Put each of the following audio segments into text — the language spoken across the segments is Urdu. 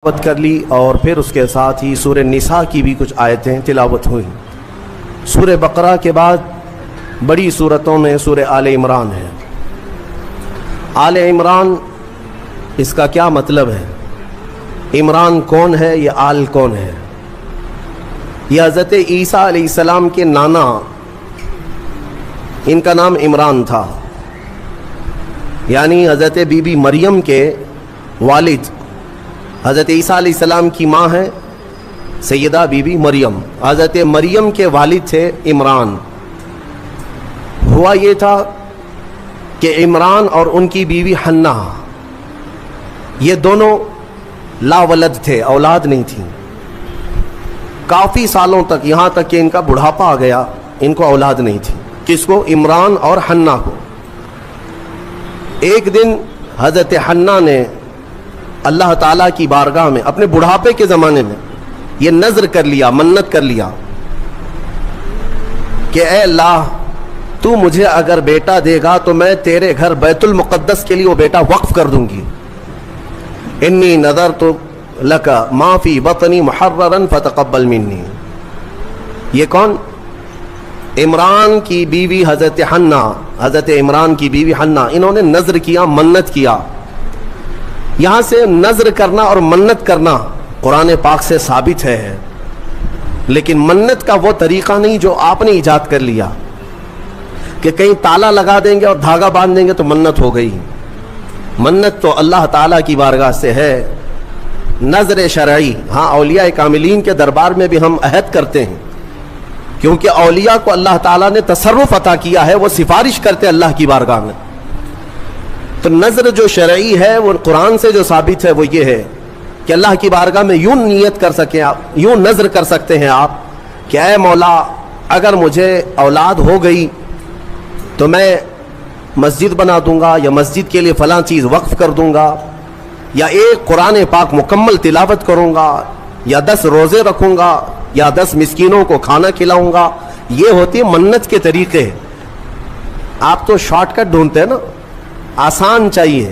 تلاوت کر لی اور پھر اس کے ساتھ ہی سورہ نساء کی بھی کچھ آیتیں تلاوت ہوئیں۔ سورہ بقرہ کے بعد بڑی صورتوں میں سورہ آل عمران ہے۔ آل عمران اس کا کیا مطلب ہے؟ عمران کون ہے؟ یہ آل کون ہے؟ یہ حضرت عیسیٰ علیہ السلام کے نانا، ان کا نام عمران تھا، یعنی حضرت بی بی مریم کے والد۔ حضرت عیسیٰ علیہ السلام کی ماں ہے سیدہ بی بی مریم، حضرت مریم کے والد تھے عمران۔ ہوا یہ تھا کہ عمران اور ان کی بیوی حنہ، یہ دونوں لا ولد تھے، اولاد نہیں تھی کافی سالوں تک، یہاں تک کہ ان کا بڑھاپا آ گیا، ان کو اولاد نہیں تھی۔ کس کو؟ عمران اور حنہ کو۔ ایک دن حضرت حنہ نے اللہ تعالیٰ کی بارگاہ میں اپنے بڑھاپے کے زمانے میں یہ نذر کر لیا، منت کر لیا کہ اے اللہ، تو مجھے اگر بیٹا دے گا تو میں تیرے گھر بیت المقدس کے لیے وہ بیٹا وقف کر دوں گی۔ انی نذرت لک ما فی بطنی محررا فتقبل منی۔ یہ کون؟ عمران کی بیوی حضرت حنہ، حضرت عمران کی بیوی حنہ، انہوں نے نذر کیا، منت کیا۔ یہاں سے نذر کرنا اور منت کرنا قرآن پاک سے ثابت ہے، لیکن منت کا وہ طریقہ نہیں جو آپ نے ایجاد کر لیا کہ کہیں تالا لگا دیں گے اور دھاگا باندھ دیں گے تو منت ہو گئی۔ منت تو اللہ تعالیٰ کی بارگاہ سے ہے، نذر شرعی۔ ہاں، اولیاء کاملین کے دربار میں بھی ہم عہد کرتے ہیں، کیونکہ اولیاء کو اللہ تعالیٰ نے تصرف عطا کیا ہے، وہ سفارش کرتے اللہ کی بارگاہ میں۔ تو نذر جو شرعی ہے وہ قرآن سے جو ثابت ہے وہ یہ ہے کہ اللہ کی بارگاہ میں یوں نیت کر سکیں آپ، یوں نذر کر سکتے ہیں آپ کہ اے مولا، اگر مجھے اولاد ہو گئی تو میں مسجد بنا دوں گا، یا مسجد کے لیے فلاں چیز وقف کر دوں گا، یا ایک قرآن پاک مکمل تلاوت کروں گا، یا 10 روزے رکھوں گا، یا 10 مسکینوں کو کھانا کھلاؤں گا۔ یہ ہوتی ہے منت کے طریقے۔ آپ تو شارٹ کٹ ڈھونڈتے ہیں نا، آسان چاہیے۔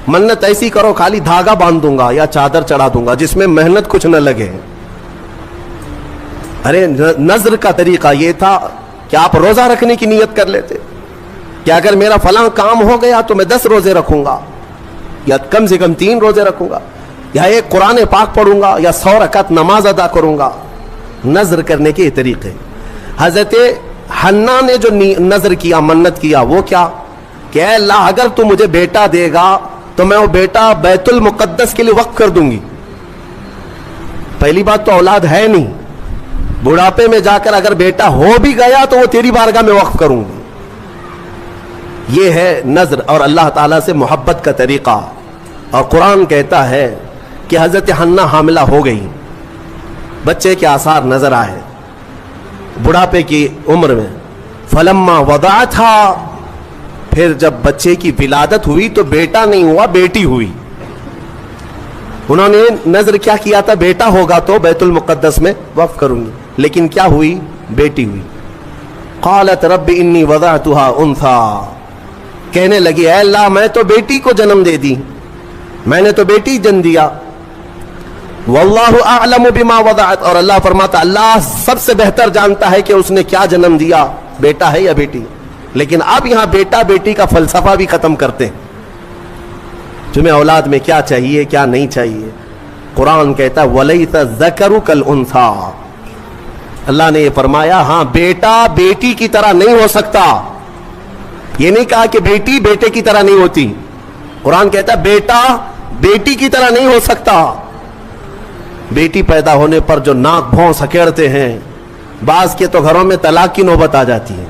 منت ایسی کرو، خالی دھاگا باندھ دوں گا یا چادر چڑھا دوں گا جس میں محنت کچھ نہ لگے۔ ارے نذر کا طریقہ یہ تھا کہ آپ روزہ رکھنے کی نیت کر لیتے کہ اگر میرا فلاں کام ہو گیا تو میں 10 روزے رکھوں گا، یا کم سے کم 3 روزے رکھوں گا، یا ایک قرآن پاک پڑھوں گا، یا 100 رکعت نماز ادا کروں گا۔ نذر کرنے کے طریقے۔ حضرت حنہ نے جو نذر کیا، منت کیا، وہ کیا کہ اے اللہ، اگر تو مجھے بیٹا دے گا تو میں وہ بیٹا بیت المقدس کے لیے وقف کر دوں گی۔ پہلی بات تو اولاد ہے نہیں، بڑھاپے میں جا کر اگر بیٹا ہو بھی گیا تو وہ تیری بارگاہ میں وقف کروں گی۔ یہ ہے نذر اور اللہ تعالیٰ سے محبت کا طریقہ۔ اور قرآن کہتا ہے کہ حضرت حنہ حاملہ ہو گئی، بچے کے آثار نظر آئے بڑھاپے کی عمر میں۔ فلما وضعتها، پھر جب بچے کی ولادت ہوئی تو بیٹا نہیں ہوا، بیٹی ہوئی۔ انہوں نے نذر کیا کیا تھا؟ بیٹا ہوگا تو بیت المقدس میں وقف کروں گی، لیکن کیا ہوئی؟ بیٹی ہوئی۔ قالت رب انی وضعتها انثى، کہنے لگی اے اللہ، میں تو بیٹی کو جنم دے دی، میں نے تو بیٹی جن دیا۔ واللہ اعلم بما وضعت، اور اللہ فرماتا اللہ سب سے بہتر جانتا ہے کہ اس نے کیا جنم دیا، بیٹا ہے یا بیٹی۔ لیکن اب یہاں بیٹا بیٹی کا فلسفہ بھی ختم کرتے ہیں، تمہیں اولاد میں کیا چاہیے کیا نہیں چاہیے۔ قرآن کہتا ہے وَلَيْسَ الذَّكَرُ كَالْأُنثَىٰ، اللہ نے یہ فرمایا ہاں، بیٹا بیٹی کی طرح نہیں ہو سکتا۔ یہ نہیں کہا کہ بیٹی بیٹے کی طرح نہیں ہوتی، قرآن کہتا ہے بیٹا بیٹی کی طرح نہیں ہو سکتا۔ بیٹی پیدا ہونے پر جو ناک بھون سکیڑتے ہیں، بعض کے تو گھروں میں طلاق کی نوبت آ جاتی ہے۔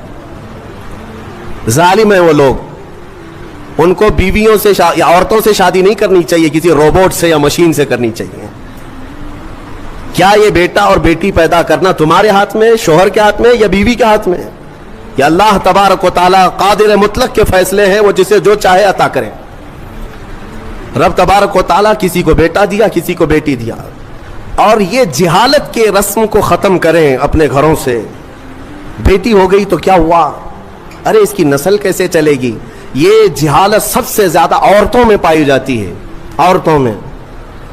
ظالم ہیں وہ لوگ، ان کو بیویوں سے یا عورتوں سے شادی نہیں کرنی چاہیے، کسی روبوٹ سے یا مشین سے کرنی چاہیے۔ کیا یہ بیٹا اور بیٹی پیدا کرنا تمہارے ہاتھ میں، شوہر کے ہاتھ میں، یا بیوی کے ہاتھ میں؟ یا اللہ تبارک و تعالیٰ قادر مطلق کے فیصلے ہیں، وہ جسے جو چاہے عطا کرے۔ رب تبارک و تعالیٰ کسی کو بیٹا دیا، کسی کو بیٹی دیا۔ اور یہ جہالت کے رسم کو ختم کریں اپنے گھروں سے۔ بیٹی ہو گئی تو کیا ہوا؟ ارے اس کی نسل کیسے چلے گی؟ یہ جہالت سب سے زیادہ عورتوں میں پائی جاتی ہے، عورتوں میں۔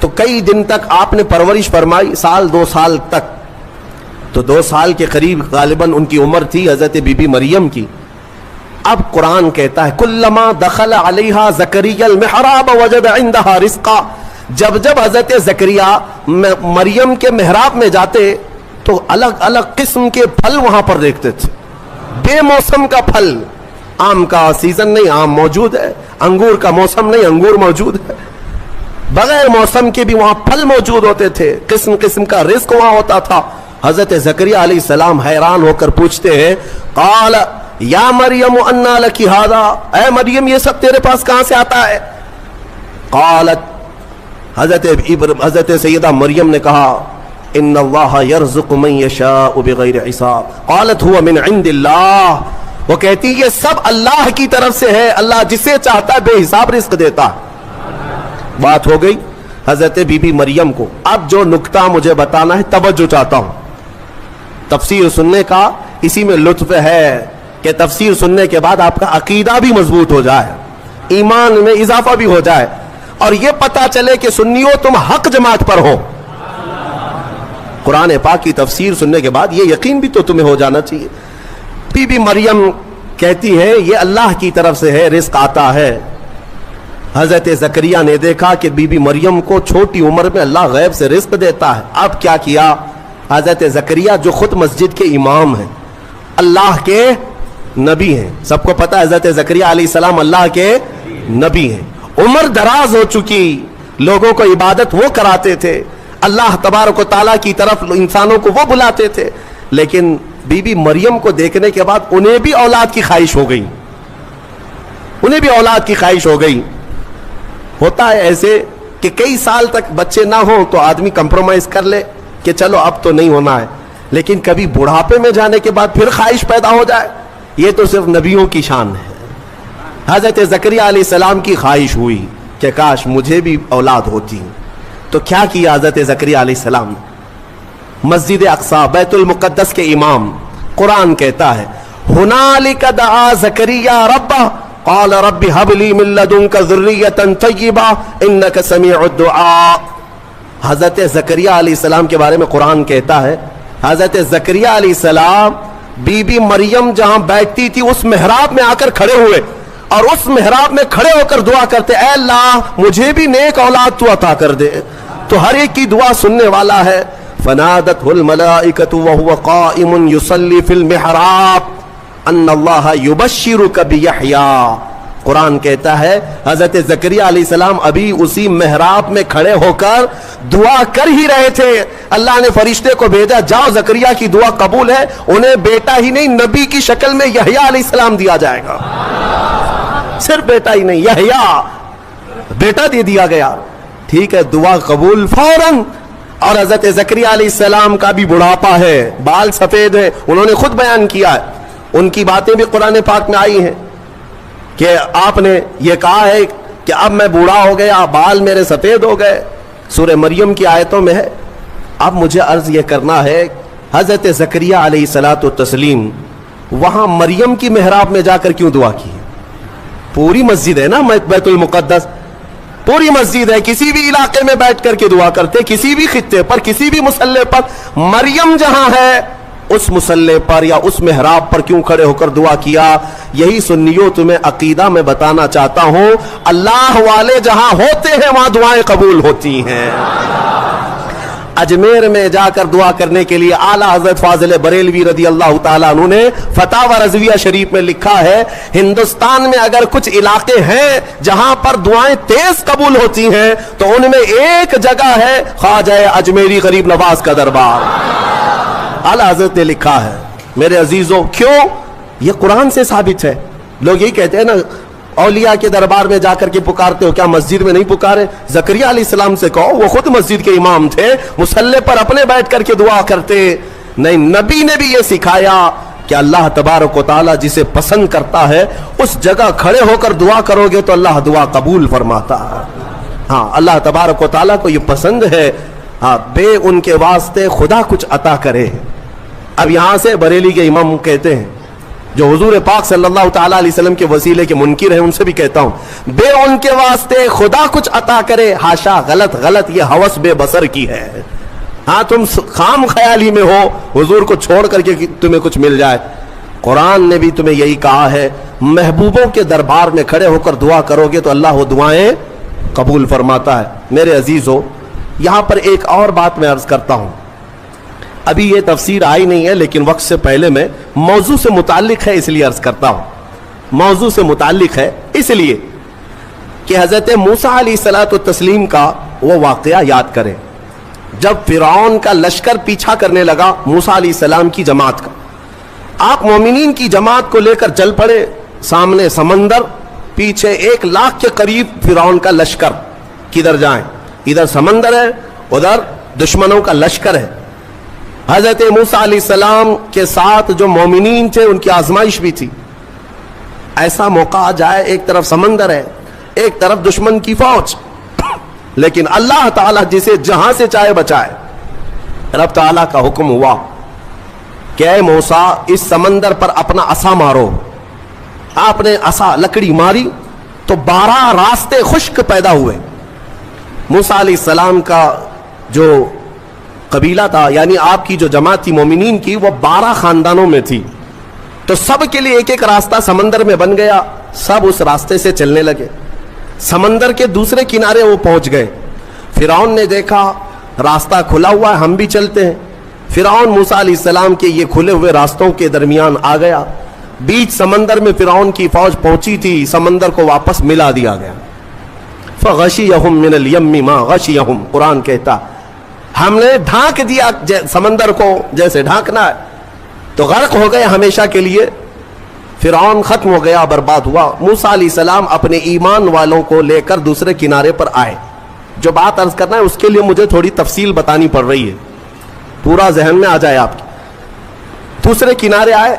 تو کئی دن تک آپ نے پرورش فرمائی، سال 2 سال تک. تو 2 سال کے قریب غالباً ان کی عمر تھی حضرت بی بی مریم کی. اب قرآن کہتا ہے کلما دخل علیہا زکریا المحراب وجد عندها رزقا، جب جب حضرت زکریا مریم کے محراب میں جاتے تو الگ الگ قسم کے پھل وہاں پر دیکھتے تھے. بے موسم کا پھل، آم کا سیزن نہیں آم موجود ہے، انگور کا موسم نہیں انگور موجود ہے، بغیر موسم کے بھی وہاں پھل موجود ہوتے تھے، قسم قسم کا رزق وہاں ہوتا تھا. حضرت زکریا علیہ السلام حیران ہو کر پوچھتے ہیں قال یا مریم انا لک ھذا، اے مریم یہ سب تیرے پاس کہاں سے آتا ہے؟ قالت، حضرت سیدہ مریم نے کہا ان اللہ یرزق من یشاء بغیر حساب. قالت هو من عند اللہ، وہ کہتی یہ سب اللہ کی طرف سے ہے، اللہ جسے چاہتا ہے بے حساب رزق دیتا ہے. بات ہو گئی حضرت بی بی مریم کو. اب جو نکتہ مجھے بتانا ہے توجہ چاہتا ہوں، تفسیر سننے کا اسی میں لطف ہے کہ تفسیر سننے کے بعد آپ کا عقیدہ بھی مضبوط ہو جائے، ایمان میں اضافہ بھی ہو جائے، اور یہ پتا چلے کہ سنیو تم حق جماعت پر ہو. قرآن پاک کی تفسیر سننے کے بعد یہ یقین بھی تو تمہیں ہو جانا چاہیے. بی بی مریم کہتی ہے یہ اللہ کی طرف سے ہے، رزق آتا ہے. حضرت زکریا نے دیکھا کہ بی بی مریم کو چھوٹی عمر میں اللہ غیب سے رزق دیتا ہے. اب کیا کیا حضرت زکریا جو خود مسجد کے امام ہیں، اللہ کے نبی ہیں، سب کو پتا ہے حضرت زکریا علیہ السلام اللہ کے نبی ہیں، عمر دراز ہو چکی، لوگوں کو عبادت وہ کراتے تھے، اللہ تبارک و تعالیٰ کی طرف انسانوں کو وہ بلاتے تھے. لیکن بی بی مریم کو دیکھنے کے بعد انہیں بھی اولاد کی خواہش ہو گئی، انہیں بھی اولاد کی خواہش ہو گئی. ہوتا ہے ایسے کہ کئی سال تک بچے نہ ہوں تو آدمی کمپرومائز کر لے کہ چلو اب تو نہیں ہونا ہے، لیکن کبھی بڑھاپے میں جانے کے بعد پھر خواہش پیدا ہو جائے، یہ تو صرف نبیوں کی شان ہے. حضرت زکریا علیہ السلام کی خواہش ہوئی کہ کاش مجھے بھی اولاد ہوتی. تو کیا کیا حضرت زکریا علیہ السلام نے؟ مسجد اقصی بیت المقدس کے امام، قرآن کہتا ہے ہنالک دعا زکریا ربہ قال رب هب لي من لدنك ذرية طيبة انك سميع الدعاء. حضرت زکریا علیہ السلام کے بارے میں قرآن کہتا ہے حضرت زکریا علیہ السلام بی بی مریم جہاں بیٹھتی تھی اس محراب میں آ کر کھڑے ہوئے اور اس محراب میں کھڑے ہو کر دعا کرتے اے اللہ مجھے بھی نیک اولاد تو عطا کر دے. تو ہر ایک کی دعا سننے والا ہے. فنادته الملائکۃ وهو قائم یصلی فی المحراب ان اللہ یبشرک بیحییٰ. قرآن کہتا ہے حضرت زکریا علیہ السلام ابھی اسی محراب میں کھڑے ہو کر دعا کر ہی رہے تھے. اللہ نے فرشتے کو بھیجا جاؤ زکریا کی دعا قبول ہے، انہیں بیٹا ہی نہیں نبی کی شکل میں یحییٰ علیہ السلام دیا جائے گا. صرف بیٹا ہی نہیں، یحییٰ بیٹا دے دیا گیا. ٹھیک ہے، دعا قبول فوراً. اور حضرت زکریا علیہ السلام کا بھی بڑھاپا ہے، بال سفید ہے، انہوں نے خود بیان کیا ہے، ان کی باتیں بھی قرآن پاک میں آئی ہیں کہ آپ نے یہ کہا ہے کہ اب میں بوڑھا ہو گیا، بال میرے سفید ہو گئے، سورہ مریم کی آیتوں میں ہے. اب مجھے عرض یہ کرنا ہے حضرت زکریا علیہ الصلاۃ والتسلیم وہاں مریم کی محراب میں جا کر کیوں دعا کی؟ پوری مسجد ہے نا بیت المقدس، پوری مسجد ہے، کسی بھی علاقے میں بیٹھ کر کے دعا کرتے، کسی بھی خطے پر کسی بھی مصلی پر. مریم جہاں ہے اس مصلی پر یا اس محراب پر کیوں کھڑے ہو کر دعا کیا؟ یہی سنیو تمہیں عقیدہ میں بتانا چاہتا ہوں، اللہ والے جہاں ہوتے ہیں وہاں دعائیں قبول ہوتی ہیں. اجمیر میں جا کر دعا کرنے کے لیے اعلیٰ حضرت فاضل بریلوی رضی اللہ تعالیٰ عنہ نے فتاوی رضویہ شریف میں لکھا ہے ہندوستان میں اگر کچھ علاقے ہیں جہاں پر دعائیں تیز قبول ہوتی ہیں تو ان میں ایک جگہ ہے خواجہ اجمیری غریب نواز کا دربار. اعلیٰ حضرت نے لکھا ہے. میرے عزیزوں کیوں؟ یہ قرآن سے ثابت ہے. لوگ یہی کہتے ہیں نا اولیاء کے دربار میں جا کر کے پکارتے ہو، کیا مسجد میں نہیں پکارے؟ زکریا علیہ السلام سے کہو، وہ خود مسجد کے امام تھے، مصلی پر اپنے بیٹھ کر کے دعا کرتے. نہیں، نبی نے بھی یہ سکھایا کہ اللہ تبارک و تعالیٰ جسے پسند کرتا ہے اس جگہ کھڑے ہو کر دعا کرو گے تو اللہ دعا قبول فرماتا ہے. ہاں، اللہ تبارک و تعالیٰ کو یہ پسند ہے ہاں بے ان کے واسطے خدا کچھ عطا کرے. اب یہاں سے بریلی کے امام کہتے ہیں جو حضور پاک صلی اللہ تعالی علیہ وسلم کے وسیلے کے منکر ہیں ان سے بھی کہتا ہوں، بے ان کے واسطے خدا کچھ عطا کرے، ہاشا، غلط غلط، یہ ہوس بے بصر کی ہے۔ ہاں تم خام خیالی میں ہو حضور کو چھوڑ کر کے تمہیں کچھ مل جائے۔ قرآن نے بھی تمہیں یہی کہا ہے، محبوبوں کے دربار میں کھڑے ہو کر دعا کرو گے تو اللہ وہ دعائیں قبول فرماتا ہے۔ میرے عزیزو، یہاں پر ایک اور بات میں عرض کرتا ہوں، ابھی یہ تفسیر آئی نہیں ہے لیکن وقت سے پہلے میں موضوع سے متعلق ہے اس لیے عرض کرتا ہوں، موضوع سے متعلق ہے اس لیے کہ حضرت موسیٰ علیہ الصلوۃ والتسلیم کا وہ واقعہ یاد کریں جب فرعون کا لشکر پیچھا کرنے لگا موسیٰ علیہ السلام کی جماعت کا۔ آپ مومنین کی جماعت کو لے کر چل پڑے، سامنے سمندر، پیچھے 1,00,000 کے قریب فرعون کا لشکر، کدھر جائیں؟ ادھر سمندر ہے، ادھر دشمنوں کا لشکر ہے۔ حضرت موسیٰ علیہ السلام کے ساتھ جو مومنین تھے ان کی آزمائش بھی تھی، ایسا موقع آ جائے ایک طرف سمندر ہے ایک طرف دشمن کی فوج، لیکن اللہ تعالیٰ جسے جہاں سے چاہے بچائے۔ رب تعالیٰ کا حکم ہوا کہ اے موسیٰ اس سمندر پر اپنا عصا مارو۔ آپ نے عصا لکڑی ماری تو 12 راستے خشک پیدا ہوئے۔ موسیٰ علیہ السلام کا جو قبیلہ تھا، یعنی آپ کی جو جماعت تھی مومنین کی، وہ 12 خاندانوں میں تھی، تو سب کے لیے ایک ایک راستہ سمندر میں بن گیا، سب اس راستے سے چلنے لگے۔ سمندر کے دوسرے کنارے وہ پہنچ گئے۔ فرعون نے دیکھا راستہ کھلا ہوا ہے، ہم بھی چلتے ہیں۔ فرعون موسیٰ علیہ السلام کے یہ کھلے ہوئے راستوں کے درمیان آ گیا، بیچ سمندر میں فرعون کی فوج پہنچی تھی، سمندر کو واپس ملا دیا گیا۔ فغشیہم من الیم ما غشیہم، قرآن کہتا ہم نے ڈھانک دیا سمندر کو جیسے ڈھانکنا ہے، تو غرق ہو گئے ہمیشہ کے لیے۔ فرعون ختم ہو گیا، برباد ہوا۔ موسیٰ علیہ السلام اپنے ایمان والوں کو لے کر دوسرے کنارے پر آئے۔ جو بات عرض کرنا ہے اس کے لیے مجھے تھوڑی تفصیل بتانی پڑ رہی ہے، پورا ذہن میں آ جائے آپ کی۔ دوسرے کنارے آئے،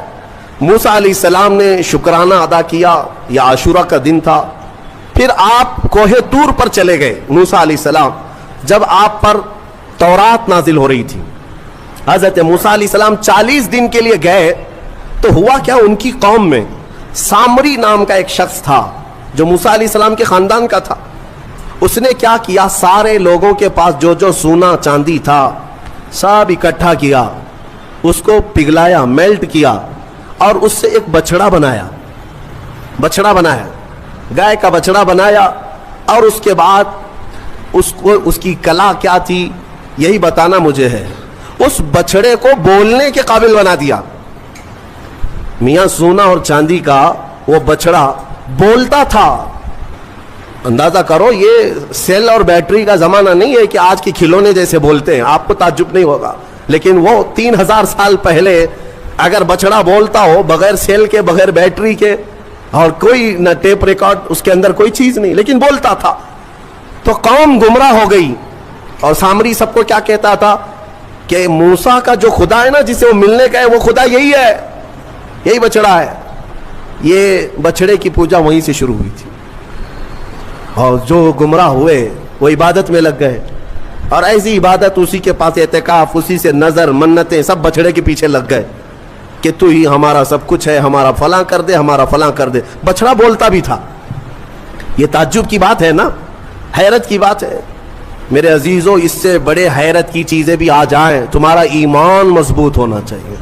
موسیٰ علیہ السلام نے شکرانہ ادا کیا، یہ عاشورہ کا دن تھا۔ پھر آپ کوہ طور پر چلے گئے موسیٰ علیہ السلام، جب آپ پر تورات نازل ہو رہی تھی۔ حضرت موسیٰ علیہ السلام 40 دن کے لیے گئے تو ہوا کیا، ان کی قوم میں سامری نام کا ایک شخص تھا جو موسیٰ علیہ السلام کے خاندان کا تھا۔ اس نے کیا کیا، سارے لوگوں کے پاس جو جو سونا چاندی تھا سب اکٹھا کیا، اس کو پگھلایا، میلٹ کیا، اور اس سے ایک بچڑا بنایا، گائے کا بچڑا بنایا، اور اس کے بعد اس کی کلا کیا تھی یہی بتانا مجھے ہے، اس بچڑے کو بولنے کے قابل بنا دیا۔ میاں سونا اور چاندی کا وہ بچڑا بولتا تھا۔ اندازہ کرو، یہ سیل اور بیٹری کا زمانہ نہیں ہے کہ آج کے کھلونے جیسے بولتے ہیں، آپ کو تعجب نہیں ہوگا، لیکن وہ 3000 سال پہلے اگر بچڑا بولتا ہو بغیر سیل کے، بغیر بیٹری کے، اور کوئی نہ ٹیپ ریکارڈ، اس کے اندر کوئی چیز نہیں، لیکن بولتا تھا، تو قوم گمراہ ہو گئی۔ اور سامری سب کو کیا کہتا تھا کہ موسیٰ کا جو خدا ہے نا جسے وہ ملنے کا ہے، وہ خدا یہی ہے، یہی بچڑا ہے۔ یہ بچڑے کی پوجا وہیں سے شروع ہوئی تھی، اور جو گمراہ ہوئے وہ عبادت میں لگ گئے، اور ایسی عبادت، اسی کے پاس اعتکاف، اسی سے نظر، منتیں، سب بچڑے کے پیچھے لگ گئے کہ تو ہی ہمارا سب کچھ ہے، ہمارا فلاں کر دے، ہمارا فلاں کر دے۔ بچڑا بولتا بھی تھا۔ یہ تعجب کی بات ہے نا، حیرت کی بات ہے۔ میرے عزیزو، اس سے بڑے حیرت کی چیزیں بھی آ جائیں، تمہارا ایمان مضبوط ہونا چاہیے۔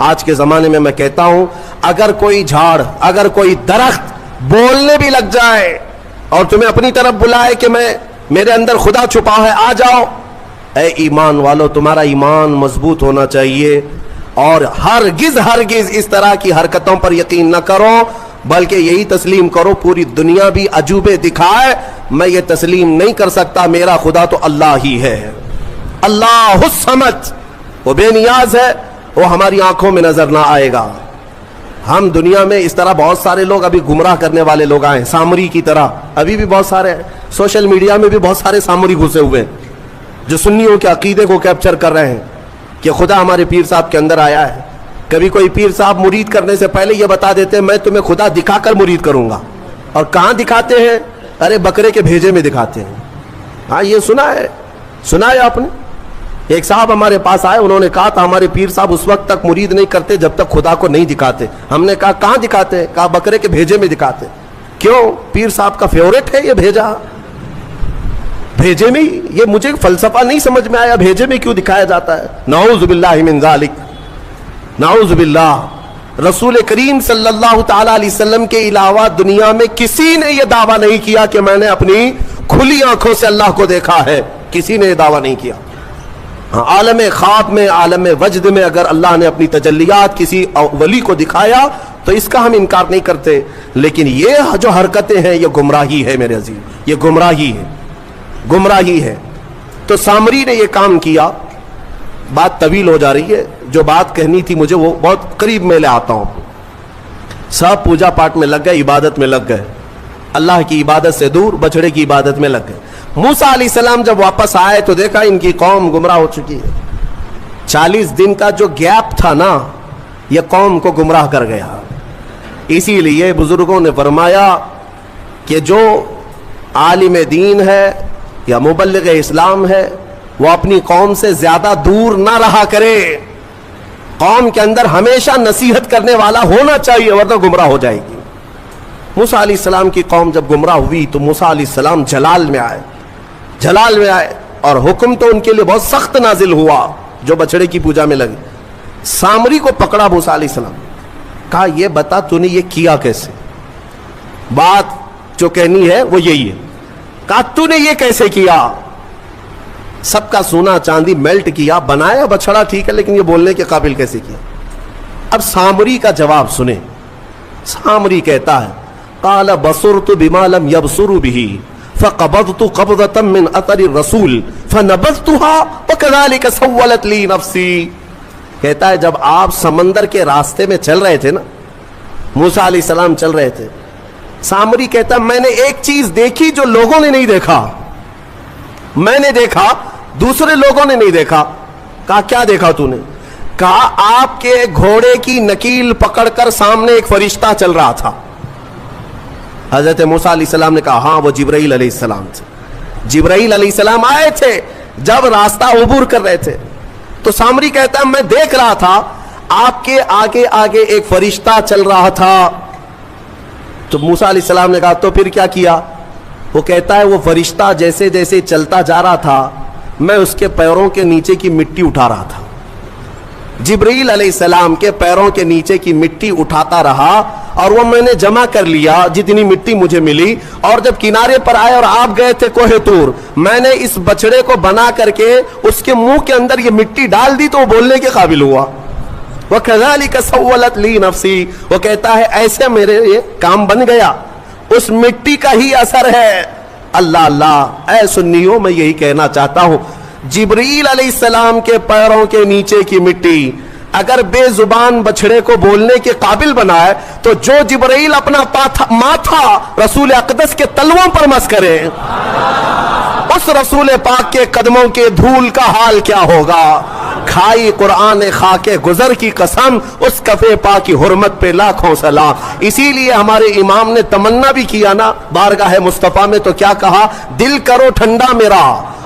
آج کے زمانے میں کہتا ہوں، اگر کوئی جھاڑ، اگر کوئی درخت بولنے بھی لگ جائے اور تمہیں اپنی طرف بلائے کہ میرے اندر خدا چھپا ہے، آ جاؤ، اے ایمان والو، تمہارا ایمان مضبوط ہونا چاہیے، اور ہرگز اس طرح کی حرکتوں پر یقین نہ کرو، بلکہ یہی تسلیم کرو، پوری دنیا بھی عجوبے دکھائے، میں یہ تسلیم نہیں کر سکتا، میرا خدا تو اللہ ہی ہے۔ اللہ الصمد، وہ بے نیاز ہے، وہ ہماری آنکھوں میں نظر نہ آئے گا۔ ہم دنیا میں اس طرح بہت سارے لوگ ابھی گمراہ کرنے والے لوگ آئے، سامری کی طرح، ابھی بھی بہت سارے ہیں، سوشل میڈیا میں بھی بہت سارے سامری گھسے ہوئے ہیں جو سنیوں کے عقیدے کو کیپچر کر رہے ہیں کہ خدا ہمارے پیر صاحب کے اندر آیا ہے۔ کبھی کوئی پیر صاحب مرید کرنے سے پہلے یہ بتا دیتے ہیں میں تمہیں خدا دکھا کر مرید کروں گا، اور کہاں دکھاتے ہیں؟ ارے بکرے کے بھیجے میں دکھاتے ہیں۔ ہاں، یہ سنا ہے آپ نے؟ ایک صاحب ہمارے پاس آئے, انہوں نے کہا تھا ہمارے پیر صاحب اس وقت تک مرید نہیں کرتے جب تک خدا کو نہیں دکھاتے. ہم نے کہا کہاں دکھاتے؟ کہا بکرے کے بھیجے میں دکھاتے. کیوں؟ پیر صاحب کا فیورٹ ہے یہ بھیجا, بھیجے میں. یہ مجھے فلسفہ نہیں سمجھ میں آیا, بھیجے میں کیوں دکھایا جاتا ہے؟ نعوذ باللہ من ذالک, نعوذ باللہ. رسول کریم صلی اللہ تعالی علیہ وسلم کے علاوہ دنیا میں کسی نے یہ دعویٰ نہیں کیا کہ میں نے اپنی کھلی آنکھوں سے اللہ کو دیکھا ہے. کسی نے یہ دعویٰ نہیں کیا. ہاں, عالم خواب میں, عالم وجد میں اگر اللہ نے اپنی تجلیات کسی ولی کو دکھایا تو اس کا ہم انکار نہیں کرتے, لیکن یہ جو حرکتیں ہیں یہ گمراہی ہے میرے عزیز, یہ گمراہی ہے, گمراہی ہے. تو سامری نے یہ کام کیا. بات طویل ہو جا رہی ہے, جو بات کہنی تھی مجھے وہ بہت قریب میں لے آتا ہوں. سب پوجا پاٹ میں لگ گئے, عبادت میں لگ گئے, اللہ کی عبادت سے دور بچڑے کی عبادت میں لگ گئے. موسیٰ علیہ السلام جب واپس آئے تو دیکھا ان کی قوم گمراہ ہو چکی ہے. 40 دن کا جو گیپ تھا نا, یہ قوم کو گمراہ کر گیا. اسی لیے بزرگوں نے فرمایا کہ جو عالم دین ہے یا مبلغ اسلام ہے وہ اپنی قوم سے زیادہ دور نہ رہا کرے. قوم کے اندر ہمیشہ نصیحت کرنے والا ہونا چاہیے, ورنہ گمراہ ہو جائے گی. موسیٰ علیہ السلام کی قوم جب گمراہ ہوئی تو موسیٰ علیہ السلام جلال میں آئے, جلال میں آئے, اور حکم تو ان کے لیے بہت سخت نازل ہوا جو بچڑے کی پوجا میں لگے. سامری کو پکڑا موسیٰ علیہ السلام, کہا یہ بتا تو نے یہ کیا کیسے؟ بات جو کہنی ہے وہ یہی ہے. کہا تو نے یہ کیسے کیا؟ سب کا سونا چاندی میلٹ کیا, بنایا بچڑا ٹھیک ہے, لیکن یہ بولنے کے قابل کیسے کیا؟ اب سامری کا جواب سنیں. سامری کہتا ہے قال بصرت بما لم يبصروا به فقبضت قبضة من اثر الرسول فنبذتها وكذلك سولت لي نفسي. کہتا ہے جب آپ سمندر کے راستے میں چل رہے تھے نا, موسیٰ علیہ السلام چل رہے تھے, سامری کہتا ہے میں نے ایک چیز دیکھی جو لوگوں نے نہیں دیکھا, میں نے دیکھا دوسرے لوگوں نے نہیں دیکھا. کہا کیا دیکھا تو نے؟ کہا آپ کے گھوڑے کی نکیل پکڑ کر سامنے ایک فرشتہ چل رہا تھا. حضرت موسیٰ علیہ السلام نے کہا ہاں وہ جبرائیل علیہ السلام تھے. جبرائیل علیہ السلام آئے تھے جب راستہ عبور کر رہے تھے. تو سامری کہتا ہے میں دیکھ رہا تھا آپ کے آگے آگے ایک فرشتہ چل رہا تھا. تو موسیٰ علیہ السلام نے کہا تو پھر کیا کیا؟ وہ کہتا ہے وہ فرشتہ جیسے جیسے چلتا جا رہا تھا میں اس کے پیروں کے نیچے کی مٹی اٹھا رہا تھا. جبرائیل علیہ السلام کے پیروں کے نیچے کی مٹی اٹھاتا رہا اور وہ میں نے جمع کر لیا جتنی مٹی مجھے ملی, اور جب کنارے پر آئے اور آپ گئے تھے کوہ طور, میں نے اس بچڑے کو بنا کر کے اس کے منہ کے اندر یہ مٹی ڈال دی تو وہ بولنے کے قابل ہوا. وَكَذَلِكَ سَوَّلَتْ لِي نَفْسِي, وہ کہتا ہے ایسے میرے یہ کام بن گیا, اس مٹی کا ہی اثر ہے. اللہ اللہ, اے سنیوں میں یہی کہنا چاہتا ہوں, جبرائیل علیہ السلام کے پیروں کے نیچے کی مٹی اگر بے زبان بچڑے کو بولنے کے قابل بنائے تو جو جبرائیل اپنا ماتھا رسول اقدس کے تلووں پر مس کرے, اس رسول پاک کے قدموں کے دھول کا حال کیا ہوگا؟ کھائی قرآن خاک گزر کی قسم, اس کفے پاک کی حرمت پہ لاکھوں سلام. اسی لیے ہمارے امام نے تمنا بھی کیا نا بارگاہ مصطفیٰ میں, تو کیا کہا؟ دل کرو ٹھنڈا میرا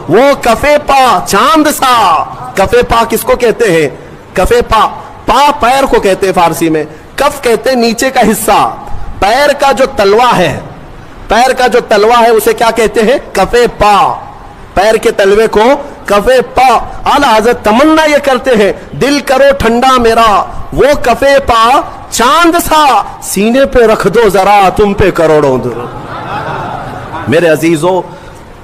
وہ کفے پا چاند سا. کفے پا کس کو کہتے ہیں؟ کفے پا, پا پیر کو کہتے ہیں فارسی میں, کف کہتے ہیں نیچے کا حصہ. پیر کا جو تلوا ہے, پیر کا جو تلوا ہے اسے کیا کہتے ہیں؟ کفے پا. پیر کے تلوے کو کفے پا. اعلیٰ حضرت تمنا یہ کرتے ہیں دل کرو ٹھنڈا میرا وہ کفے پا چاند سا, سینے پہ رکھ دو ذرا تم پہ کروڑوں در. میرے عزیزو,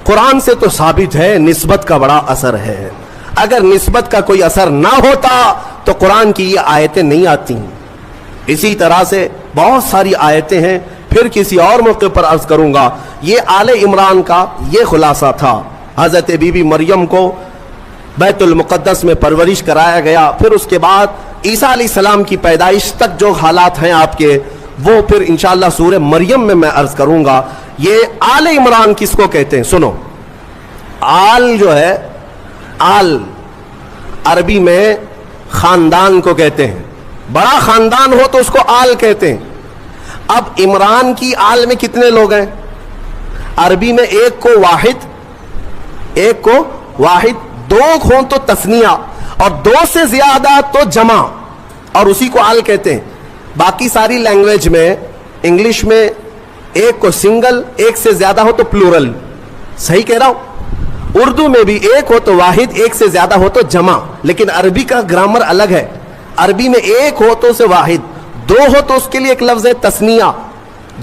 قرآن سے تو ثابت ہے نسبت کا بڑا اثر ہے. اگر نسبت کا کوئی اثر نہ ہوتا تو قرآن کی یہ آیتیں نہیں آتی. اسی طرح سے بہت ساری آیتیں ہیں, پھر کسی اور موقع پر عرض کروں گا. یہ آل عمران کا یہ خلاصہ تھا. حضرت بی بی مریم کو بیت المقدس میں پرورش کرایا گیا, پھر اس کے بعد عیسیٰ علیہ السلام کی پیدائش تک جو حالات ہیں آپ کے, وہ پھر انشاءاللہ سورہ مریم میں عرض کروں گا. یہ آل عمران کس کو کہتے ہیں؟ سنو, آل جو ہے, آل عربی میں خاندان کو کہتے ہیں. بڑا خاندان ہو تو اس کو آل کہتے ہیں. اب عمران کی آل میں کتنے لوگ ہیں؟ عربی میں ایک کو واحد, ایک کو واحد, دو ہوں تو تسنیہ اور دو سے زیادہ تو جمع, اور اسی کو آل کہتے ہیں. باقی ساری لینگویج میں, انگلش میں ایک کو سنگل, ایک سے زیادہ ہو تو پلورل, صحیح کہہ رہا ہوں. اردو میں بھی ایک ہو تو واحد, ایک سے زیادہ ہو تو جمع. لیکن عربی کا گرامر الگ ہے. عربی میں ایک ہو تو اسے واحد, دو ہو تو اس کے لیے ایک لفظ ہے تسنیہ.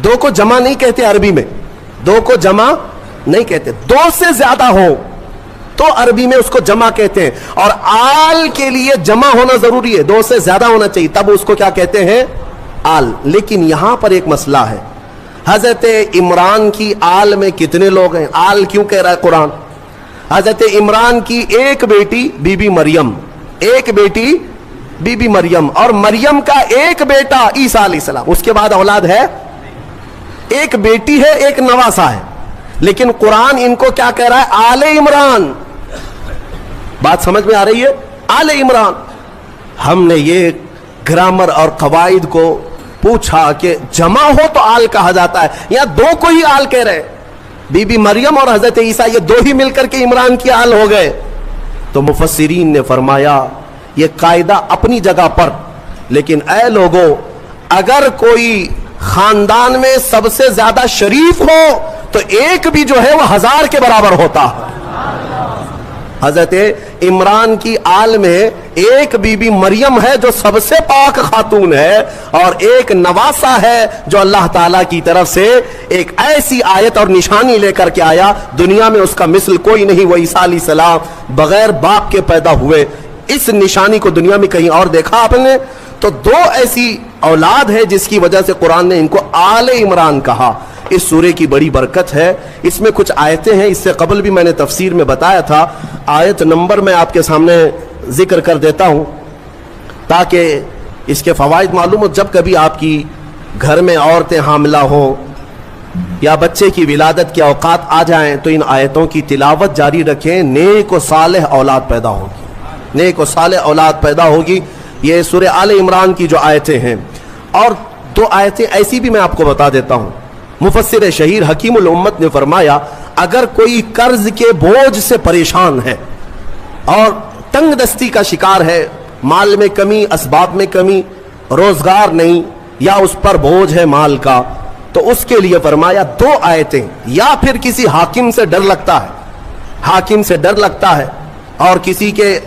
دو کو جمع نہیں کہتے عربی میں, دو کو جمع نہیں کہتے. دو سے زیادہ ہو تو عربی میں اس کو جمع کہتے ہیں. اور آل کے لیے جمع ہونا ضروری ہے, دو سے زیادہ ہونا چاہیے, تب اس کو کیا کہتے ہیں؟ آل. لیکن یہاں پر ایک مسئلہ ہے. حضرت عمران کی آل میں کتنے لوگ ہیں؟ آل کیوں کہہ رہا ہے قرآن؟ حضرت عمران کی ایک بیٹی بی بی مریم, ایک بیٹی بی بی مریم, اور مریم کا ایک بیٹا عیسیٰ علیہ السلام. اس کے بعد اولاد ہے, ایک بیٹی ہے, ایک نواسا ہے. لیکن قرآن ان کو کیا کہہ رہا ہے؟ آل عمران. بات سمجھ میں آ رہی ہے؟ آل عمران. ہم نے یہ گرامر اور قواعد کو پوچھا کہ جمع ہو تو آل کہا جاتا ہے, یا دو کو ہی آل کہہ رہے ہیں؟ بی بی مریم اور حضرت عیسیٰ یہ دو ہی مل کر کے عمران کی آل ہو گئے. تو مفسرین نے فرمایا یہ قاعدہ اپنی جگہ پر, لیکن اے لوگوں, اگر کوئی خاندان میں سب سے زیادہ شریف ہو تو ایک بھی جو ہے وہ 1000 کے برابر ہوتا. حضرت عمران کی آل میں ایک بی بی مریم ہے جو سب سے پاک خاتون ہے, اور ایک نواسا ہے جو اللہ تعالیٰ کی طرف سے ایک ایسی آیت اور نشانی لے کر کے آیا, دنیا میں اس کا مثل کوئی نہیں. وہ عیسیٰ علیہ السلام بغیر باپ کے پیدا ہوئے. اس نشانی کو دنیا میں کہیں اور دیکھا آپ نے؟ تو دو ایسی اولاد ہے جس کی وجہ سے قرآن نے ان کو آل عمران کہا. اس سورے کی بڑی برکت ہے. اس میں کچھ آیتیں ہیں, اس سے قبل بھی میں نے تفسیر میں بتایا تھا. آیت نمبر میں آپ کے سامنے ذکر کر دیتا ہوں تاکہ اس کے فوائد معلوم ہو. جب کبھی آپ کی گھر میں عورتیں حاملہ ہوں یا بچے کی ولادت کے اوقات آ جائیں تو ان آیتوں کی تلاوت جاری رکھیں. نیک و صالح اولاد پیدا ہوگی, نیک و صالح اولاد پیدا ہوگی. یہ سورہ آل عمران کی جو آیتیں ہیں. اور دو آیتیں ایسی بھی میں آپ کو بتا دیتا ہوں. مفسر شہیر حکیم الامت نے فرمایا اگر کوئی قرض کے بوجھ سے پریشان ہے اور تنگ دستی کا شکار ہے, مال میں کمی, اسباب میں کمی, روزگار نہیں, یا اس پر بوجھ ہے مال کا, تو اس کے لیے فرمایا دو آیتیں. یا پھر کسی حاکم سے ڈر لگتا ہے, حاکم سے ڈر لگتا ہے اور کسی کے